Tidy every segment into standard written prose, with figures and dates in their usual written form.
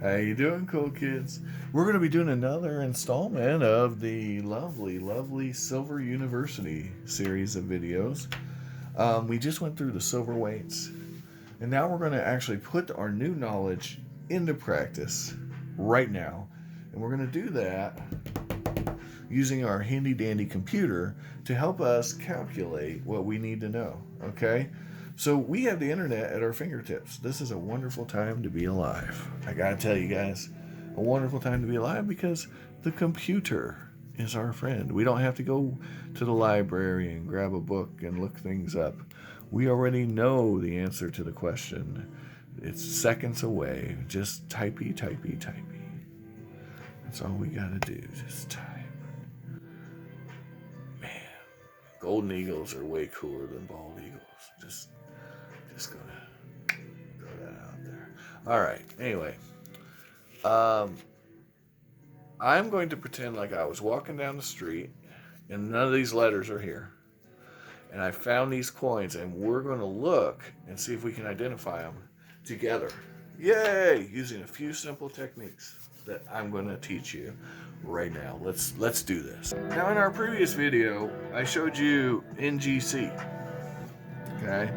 How you doing, cool kids? We're going to be doing another installment of the lovely Silver University series of videos. We just went through the silver weights, and now we're going to actually put our new knowledge into practice right now. And we're going to do that using our handy dandy computer to help us calculate what we need to know, okay? So we have the internet at our fingertips. This is a wonderful time to be alive. I gotta tell you guys, a wonderful time to be alive because the computer is our friend. We don't have to go to the library and grab a book and look things up. We already know the answer to the question. It's seconds away. Just typey. That's all we gotta do, just type. Man, golden eagles are way cooler than bald eagles. Just gonna throw that out there. All right. Anyway, I'm going to pretend like I was walking down the street, and none of these letters are here, and I found these coins, and we're going to look and see if we can identify them together. Yay! Using a few simple techniques that I'm going to teach you right now. Let's do this. Now, in our previous video, I showed you NGC. Okay.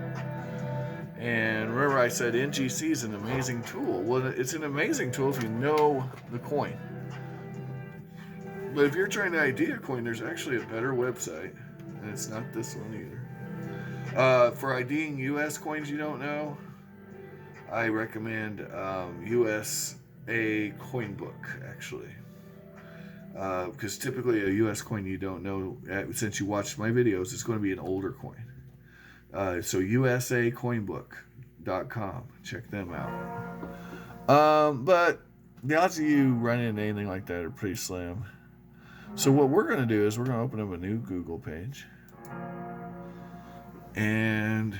And remember I said NGC is an amazing tool. Well, it's an amazing tool if you know the coin. But if you're trying to ID a coin, there's actually a better website. And it's not this one either. For IDing US coins you don't know, I recommend USA Coin Book, actually. Because typically a US coin you don't know, since you watched my videos, it's going to be an older coin. So usacoinbook.com. Check them out. But the odds of you running into anything like that are pretty slim. So what we're going to do is we're going to open up a new Google page. And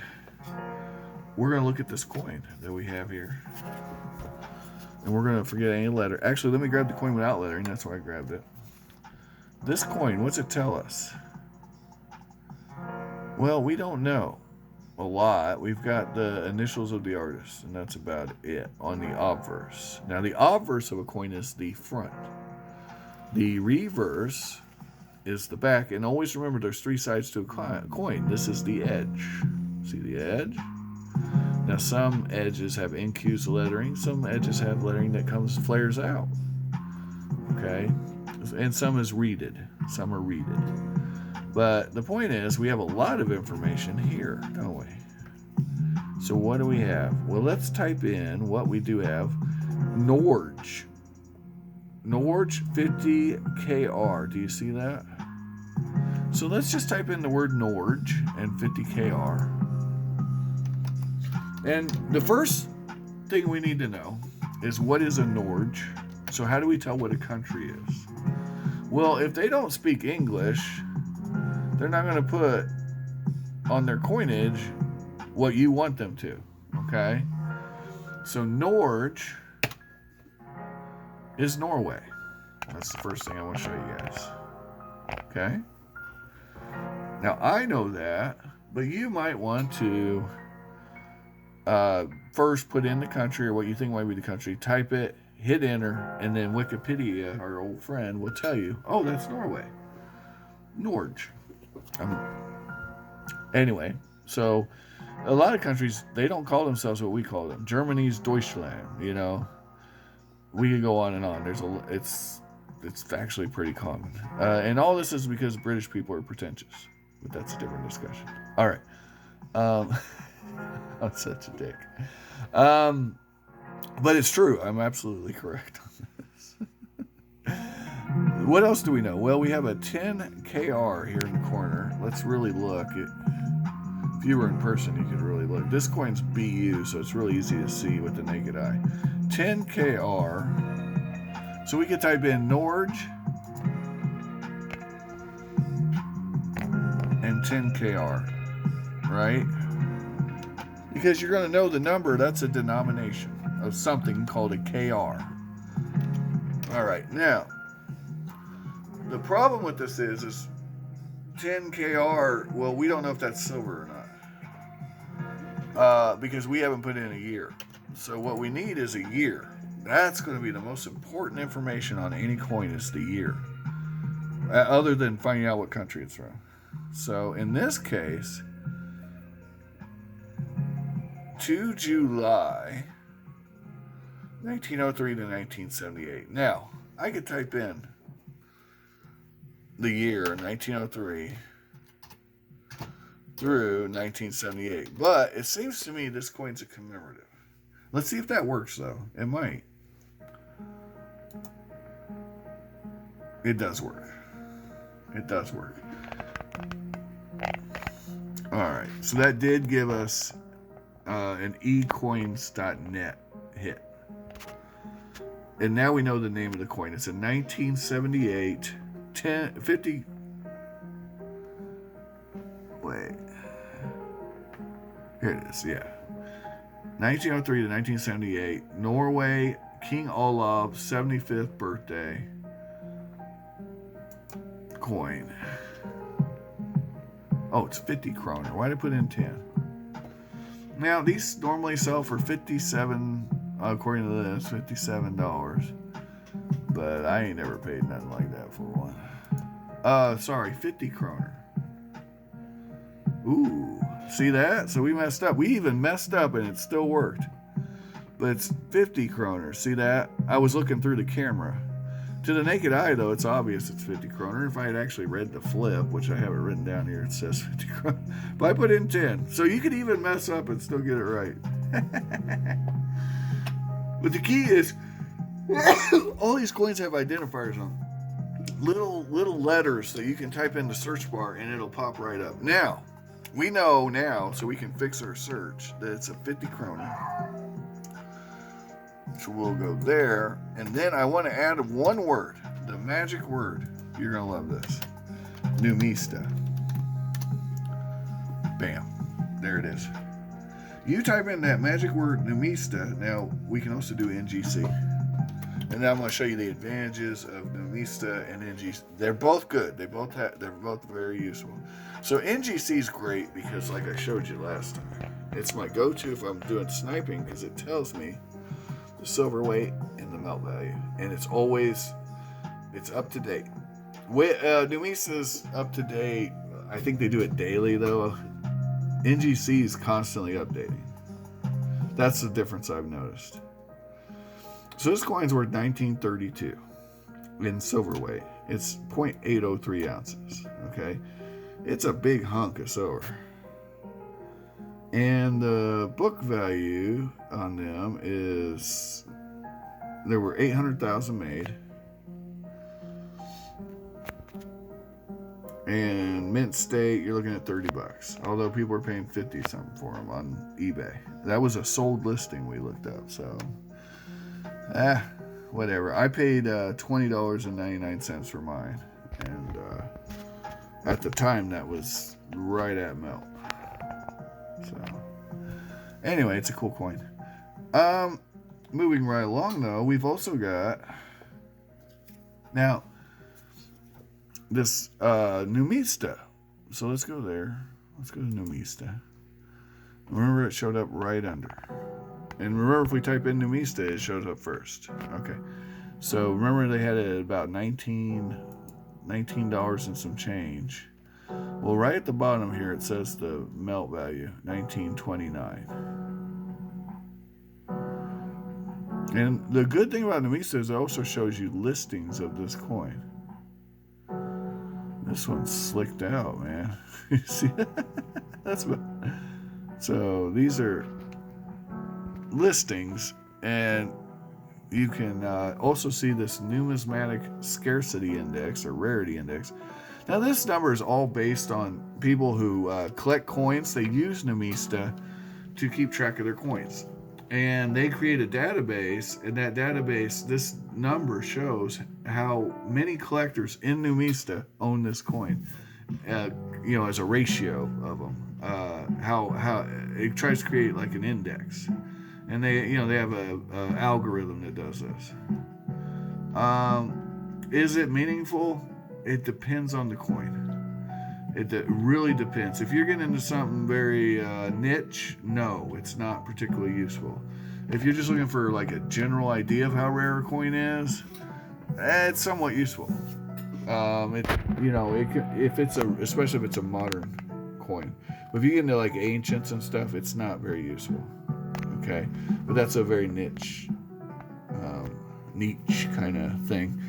we're going to look at this coin that we have here. And we're going to forget any letter. Actually, let me grab the coin without lettering. That's why I grabbed it. This coin, what's it tell us? Well, we don't know a lot. We've got the initials of the artist, and that's about it on the obverse. Now, the obverse of a coin is the front. The reverse is the back. And always remember, there's three sides to a coin. This is the edge. See the edge? Now, some edges have incused lettering. Some edges have lettering that flares out. Okay? And some is reeded. Some are reeded. But the point is, we have a lot of information here, don't we? So what do we have? Well, let's type in what we do have. Norge. Norge 50KR. Do you see that? So let's just type in the word Norge and 50KR. And the first thing we need to know is what is a Norge? So how do we tell what a country is? Well, if they don't speak English, they're not going to put on their coinage what you want them to, okay? So Norge is Norway. That's the first thing I want to show you guys, okay? Now, I know that, but you might want to first put in the country or what you think might be the country, type it, hit enter, and then Wikipedia, our old friend, will tell you, oh, that's Norway. Norge. Anyway, so a lot of countries, they don't call themselves what we call them. Germany's Deutschland, you know. We could go on and on. It's actually pretty common. And all this is because British people are pretentious. But that's a different discussion. All right. I'm such a dick. But it's true. I'm absolutely correct on this. What else do we know? Well, we have a 10KR here in the corner. Let's really look. If you were in person, you could really look. This coin's BU, so it's really easy to see with the naked eye. 10KR. So we could type in Norge and 10KR, right? Because you're going to know the number, that's a denomination of something called a KR. All right, now, the problem with this is 10KR, well, we don't know if that's silver or not. Because we haven't put in a year. So what we need is a year. That's going to be the most important information on any coin is the year, other than finding out what country it's from. So in this case, 2 July 1903 to 1978. Now, I could type in the year 1903 through 1978, but it seems to me this coin's a commemorative. Let's see if that works, though. It might. It does work. It does work. All right, so that did give us an ecoins.net hit. And now we know the name of the coin. It's a 1978 50. Wait. Here it is, yeah. 1903 to 1978, Norway, King Olav's 75th birthday coin. Oh, it's 50 kroner. Why did I put in 10? Now, these normally sell for 57, according to this, $57. But I ain't never paid nothing like that for one. Sorry, 50 kroner. Ooh, see that? So we messed up. We even messed up and it still worked. But it's 50 kroner. See that? I was looking through the camera. To the naked eye, though, it's obvious it's 50 kroner. If I had actually read the flip, which I have it written down here, it says 50 kroner. But I put in 10. So you could even mess up and still get it right. But the key is, all these coins have identifiers on them. Little letters that you can type in the search bar and it'll pop right up. Now, we know now, so we can fix our search, that it's a 50 kroner. So we'll go there, and then I want to add one word, the magic word. You're going to love this. Numista. Bam. There it is. You type in that magic word, Numista. Now, we can also do NGC. And now I'm going to show you the advantages of Numista and NGC. They're both good. They're both very useful. So NGC is great because, like I showed you last time, it's my go-to if I'm doing sniping because it tells me the silver weight and the melt value, and it's up to date. Numista's up to date. I think they do it daily though. NGC is constantly updating. That's the difference I've noticed. So this coin's worth 1932 in silver weight. It's 0.803 ounces. Okay, it's a big hunk of silver. And the book value on them is, there were 800,000 made. And mint state, you're looking at $30. Although people are paying 50 something for them on eBay. That was a sold listing we looked up. So, whatever. I paid $20.99 for mine. And at the time, that was right at melt. So, anyway, it's a cool coin. Moving right along, though, we've also got now this Numista. So let's go there. Let's go to Numista. Remember, it showed up right under. And remember, if we type in Numista, it shows up first. Okay. So remember, they had it at about $19 and some change. Well, right at the bottom here, it says the melt value, 1929. And the good thing about Numista is it also shows you listings of this coin. This one's slicked out, man. You see that? So these are listings, and you can also see this numismatic scarcity index or rarity index. Now, this number is all based on people who collect coins. They use Numista to keep track of their coins. And they create a database, and that database, this number shows how many collectors in Numista own this coin, as a ratio of them. How it tries to create like an index. And they have a algorithm that does this. Is it meaningful? It depends on the coin. It really depends. If you're getting into something very niche, no, it's not particularly useful. If you're just looking for like a general idea of how rare a coin is, it's somewhat useful. It if it's especially if it's a modern coin. But if you get into like ancients and stuff, it's not very useful. Okay, but that's a very niche kind of thing.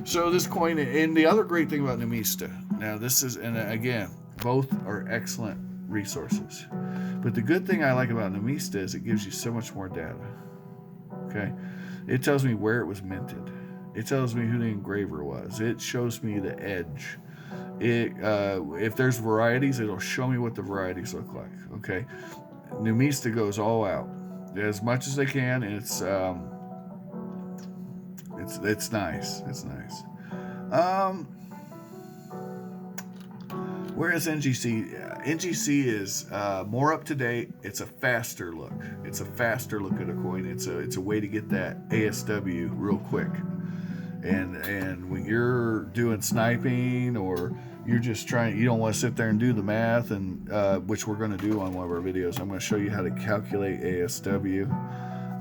So this coin, and the other great thing about Numista, now this is, and again, both are excellent resources. But the good thing I like about Numista is it gives you so much more data. Okay, it tells me where it was minted. It tells me who the engraver was. It shows me the edge. If there's varieties, it'll show me what the varieties look like. Okay, Numista goes all out as much as they can, and it's nice. It's nice. Whereas NGC is more up to date. It's a faster look. It's a faster look at a coin. It's a way to get that ASW real quick. And when you're doing sniping, or you're just trying, you don't want to sit there and do the math, and which we're going to do on one of our videos. I'm going to show you how to calculate ASW,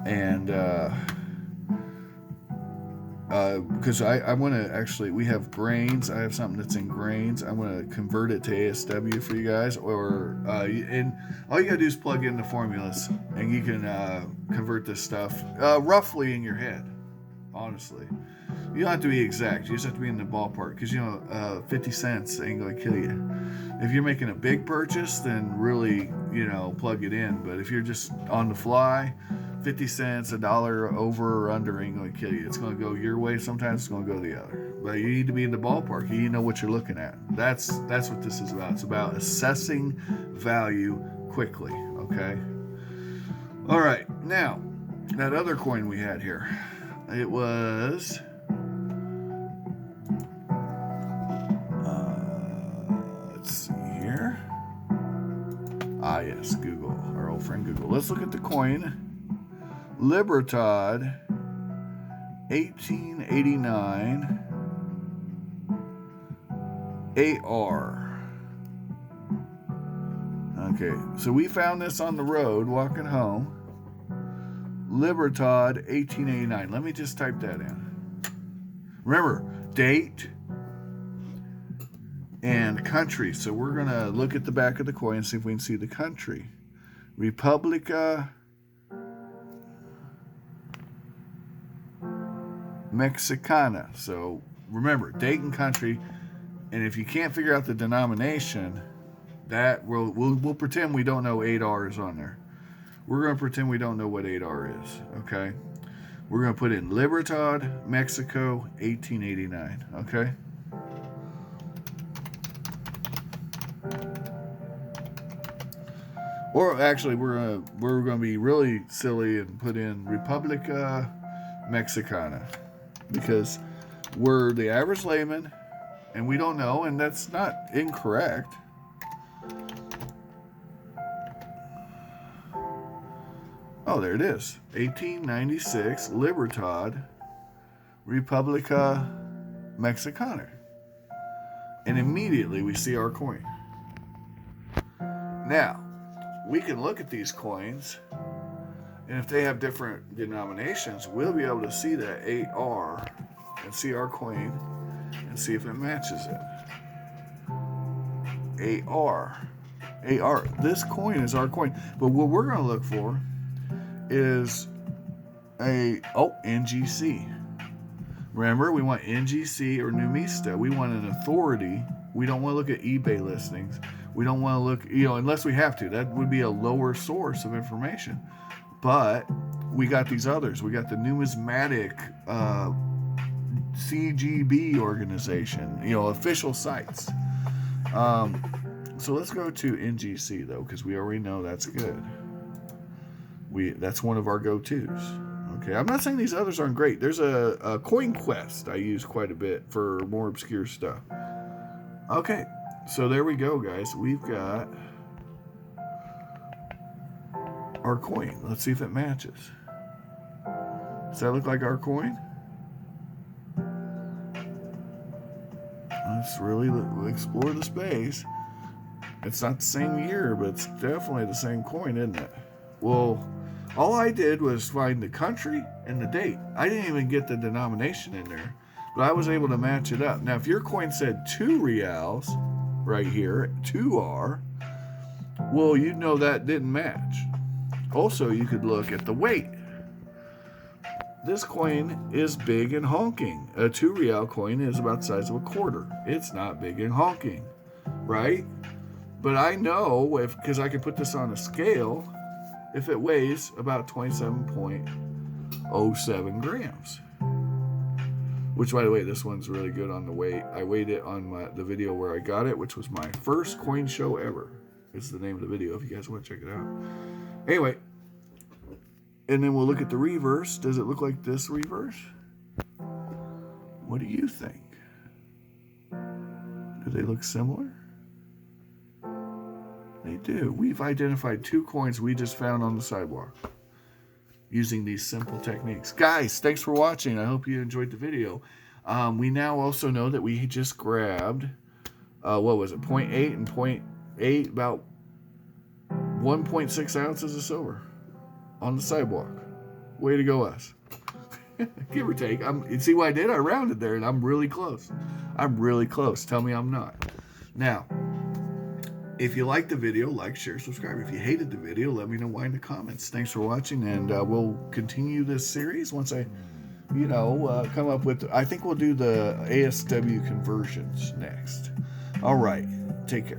and because I want to actually, we have grains. I have something that's in grains. I'm going to convert it to ASW for you guys, and all you got to do is plug in the formulas, and you can convert this stuff roughly in your head. Honestly, you don't have to be exact. You just have to be in the ballpark, because 50 cents ain't going to kill you. If you're making a big purchase, then really, plug it in. But if you're just on the fly, 50 cents, $1 over or under ain't going to kill you. It's going to go your way. Sometimes it's going to go the other. But you need to be in the ballpark. You need to know what you're looking at. That's what this is about. It's about assessing value quickly. Okay. All right. Now, that other coin we had here, it was let's see here. Yes, Google, our old friend Google. Let's look at the coin. Libertad 1889 AR. Okay, so we found this on the road walking home. Libertad 1889. Let me just type that in. Remember, date and country. So we're going to look at the back of the coin and see if we can see the country. Republica Mexicana. So remember, date and country. And if you can't figure out the denomination, that we'll pretend we don't know 8R is on there. We're going to pretend we don't know what 8R is, okay? We're going to put in Libertad, Mexico, 1889, okay? Or actually, we're going to be really silly and put in Republica Mexicana, because we're the average layman and we don't know, and that's not incorrect. Oh, there it is. 1896, Libertad, Republica Mexicana. And immediately we see our coin. Now, we can look at these coins, and if they have different denominations, we'll be able to see that 8R and see our coin and see if it matches it. 8R. This coin is our coin. But what we're going to look for is NGC. Remember, we want NGC or Numista. We want an authority. We don't want to look at eBay listings. We don't want to look, unless we have to. That would be a lower source of information. But we got these others. We got the numismatic CGB organization, official sites. So let's go to NGC, though, because we already know that's good. That's one of our go-tos. Okay, I'm not saying these others aren't great. There's a Coin Quest I use quite a bit for more obscure stuff. Okay, so there we go, guys. We've got our coin. Let's see if it matches. Does that look like our coin? Let's really explore the space. It's not the same year, but it's definitely the same coin, isn't it? Well, All I did was find the country and the date. I didn't even get the denomination in there, but I was able to match it up. Now, if your coin said 2 reals right here, 2R, well, you'd know that didn't match. Also, you could look at the weight. This coin is big and honking. A 2 real coin is about the size of a quarter. It's not big and honking, right? But I know, because I could put this on a scale, if it weighs about 27.07 grams. Which, by the way, this one's really good on the weight. I weighed it on the video where I got it, which was my first coin show ever. It's the name of the video if you guys want to check it out. Anyway, and then we'll look at the reverse. Does it look like this reverse? What do you think? Do they look similar? They do. We've identified 2 coins we just found on the sidewalk using these simple techniques. Guys, thanks for watching. I hope you enjoyed the video. We now also know that we just grabbed, what was it, 0.8 and 0.8, about 1.6 ounces of silver on the sidewalk. Way to go, us. Give or take. You see what I did? I rounded there, and I'm really close. I'm really close. Tell me I'm not. Now, if you liked the video, like, share, subscribe. If you hated the video, let me know why in the comments. Thanks for watching, and we'll continue this series once I, come up with, I think we'll do the ASW conversions next. All right. Take care.